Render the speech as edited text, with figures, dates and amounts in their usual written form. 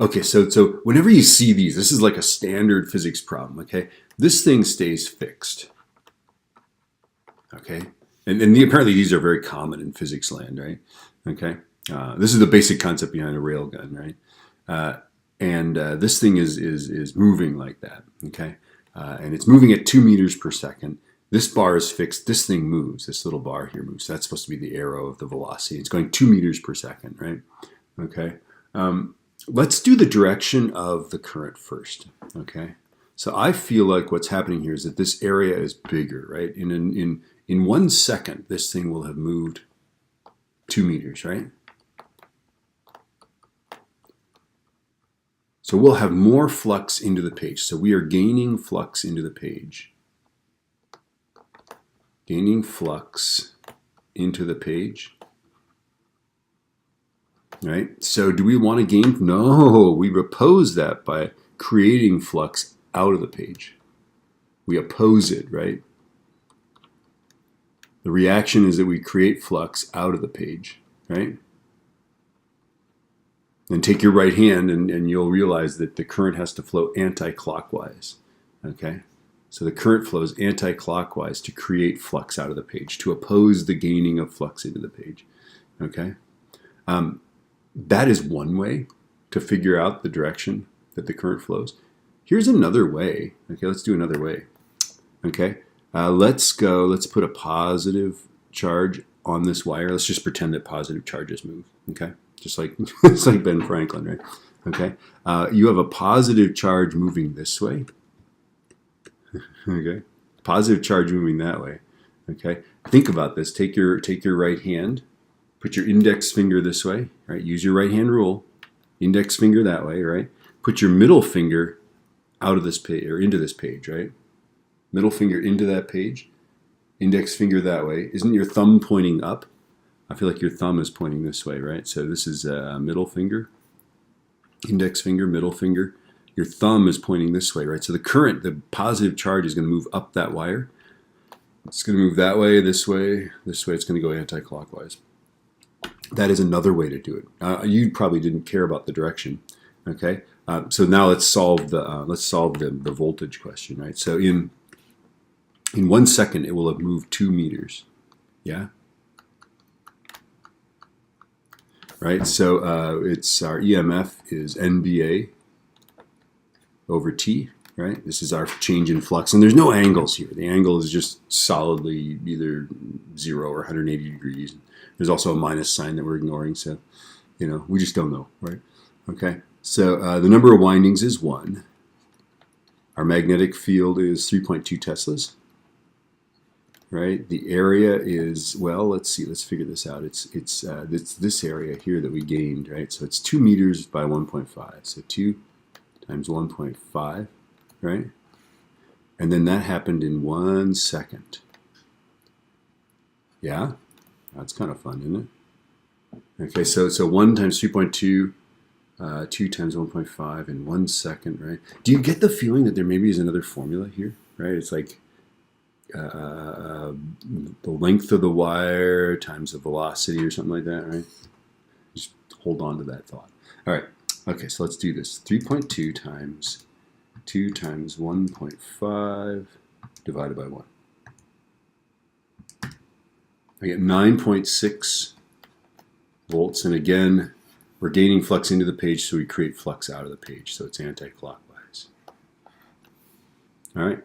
Okay, so whenever you see these, this is like a standard physics problem, okay? This thing stays fixed, okay? And apparently these are very common in physics land, right? Okay, this is the basic concept behind a railgun, right? This thing is moving like that, okay? And it's moving at 2 meters per second. This bar is fixed. This thing moves. This little bar here moves. So that's supposed to be the arrow of the velocity. It's going 2 meters per second, right? Okay. Let's do the direction of the current first, okay? So I feel like what's happening here is that this area is bigger, right? In 1 second, this thing will have moved 2 meters, right? So we'll have more flux into the page. So we are gaining flux into the page. Gaining flux into the page. Right? So do we want to gain? No, we oppose that by creating flux out of the page. We oppose it, right? The reaction is that we create flux out of the page, right? Then take your right hand and you'll realize that the current has to flow anti-clockwise, okay? So the current flows anti-clockwise to create flux out of the page, to oppose the gaining of flux into the page, okay? That is one way to figure out the direction that the current flows. Here's another way, okay? Let's do another way, okay? Let's put a positive charge on this wire. Let's just pretend that positive charges move, okay? Just like, it's like Ben Franklin, right? Okay. You have a positive charge moving this way. Okay. Positive charge moving that way. Okay. Think about this. Take your right hand, put your index finger this way, right? Use your right hand rule. Index finger that way, right? Put your middle finger out of this page or into this page, right? Middle finger into that page. Index finger that way. Isn't your thumb pointing up? I feel like your thumb is pointing this way, right? So this is middle finger, index finger, middle finger. Your thumb is pointing this way, right? So the current, the positive charge is going to move up that wire. It's going to move that way, this way, this way. It's going to go anti-clockwise. That is another way to do it. You probably didn't care about the direction, okay? So now let's solve the voltage question, right? So in 1 second, it will have moved 2 meters, yeah? Right, so it's our EMF is NBA over T, right? This is our change in flux, and there's no angles here. The angle is just solidly either 0 or 180 degrees. There's also a minus sign that we're ignoring, so, you know, we just don't know, right? Okay, so the number of windings is 1. Our magnetic field is 3.2 Teslas. Right, the area is, well, let's see, let's figure this out. It's this area here that we gained, right? So it's 2 meters by 1.5. So 2 times 1.5, right? And then that happened in 1 second. Yeah, that's kind of fun, isn't it? Okay, so 1 times 3.2, 2 times 1.5 in 1 second, right? Do you get the feeling that there maybe is another formula here, right? It's like the length of the wire times the velocity or something like that, right? Just hold on to that thought. All right, okay, so let's do this. 3.2 times 2 times 1.5 divided by 1. I get 9.6 volts, and again, we're gaining flux into the page, so we create flux out of the page, so it's anti-clockwise. All right.